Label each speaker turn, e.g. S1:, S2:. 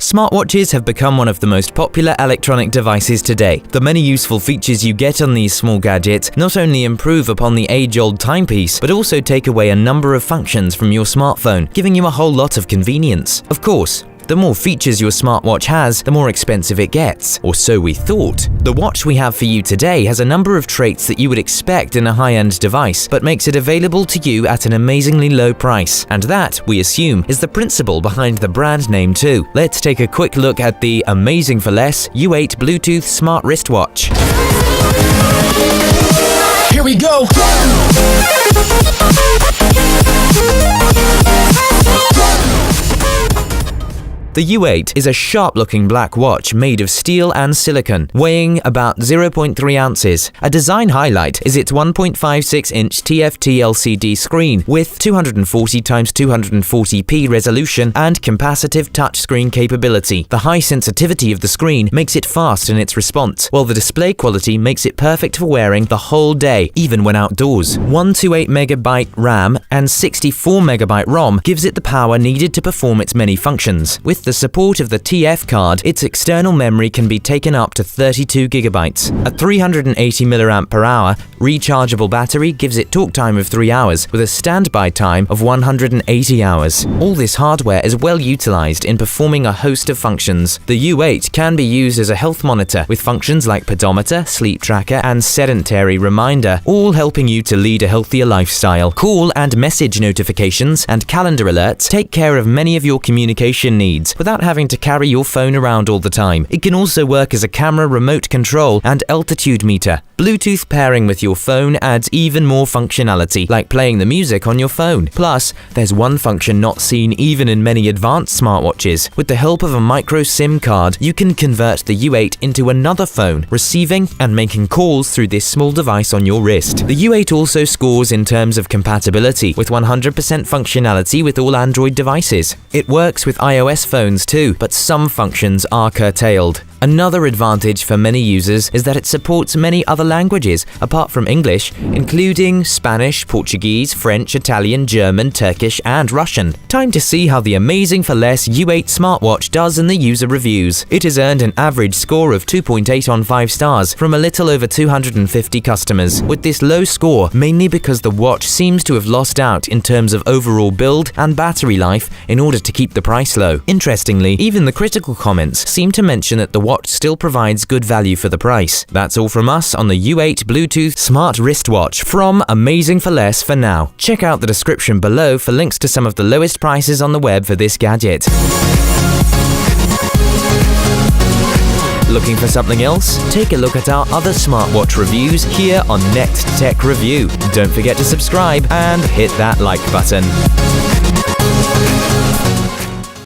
S1: Smartwatches have become one of the most popular electronic devices today. The many useful features you get on these small gadgets not only improve upon the age-old timepiece, but also take away a number of functions from your smartphone, giving you a whole lot of convenience. Of course, the more features your smartwatch has, the more expensive it gets. Or so we thought. The watch we have for you today has a number of traits that you would expect in a high-end device, but makes it available to you at an amazingly low price. And that, we assume, is the principle behind the brand name too. Let's take a quick look at the Amazingforless U8 Bluetooth Smart Wristwatch.
S2: Here we go!
S1: The U8 is a sharp-looking black watch made of steel and silicon, weighing about 0.3 ounces. A design highlight is its 1.56-inch TFT LCD screen with 240x240p resolution and capacitive touchscreen capability. The high sensitivity of the screen makes it fast in its response, while the display quality makes it perfect for wearing the whole day, even when outdoors. 128MB RAM and 64MB ROM gives it the power needed to perform its many functions. With the support of the TF card, its external memory can be taken up to 32GB. A 380 mAh rechargeable battery gives it talk time of 3 hours, with a standby time of 180 hours. All this hardware is well utilized in performing a host of functions. The U8 can be used as a health monitor, with functions like pedometer, sleep tracker, and sedentary reminder, all helping you to lead a healthier lifestyle. Call and message notifications and calendar alerts take care of many of your communication needs, without having to carry your phone around all the time. It can also work as a camera remote control and altitude meter. Bluetooth pairing with your phone adds even more functionality, like playing the music on your phone. Plus, there's one function not seen even in many advanced smartwatches. With the help of a micro SIM card, you can convert the U8 into another phone, receiving and making calls through this small device on your wrist. The U8 also scores in terms of compatibility, with 100% functionality with all Android devices. It works with iOS phones too, but some functions are curtailed. Another advantage for many users is that it supports many other languages, apart from English, including Spanish, Portuguese, French, Italian, German, Turkish, and Russian. Time to see how the Amazingforless U8 smartwatch does in the user reviews. It has earned an average score of 2.8 on 5 stars from a little over 250 customers, with this low score mainly because the watch seems to have lost out in terms of overall build and battery life in order to keep the price low. Interestingly, even the critical comments seem to mention that the watch still provides good value for the price. That's all from us on the U8 Bluetooth Smart Wristwatch from Amazingforless for now. Check out the description below for links to some of the lowest prices on the web for this gadget. Looking for something else? Take a look at our other smartwatch reviews here on Next Tech Review. Don't forget to subscribe and hit that like button.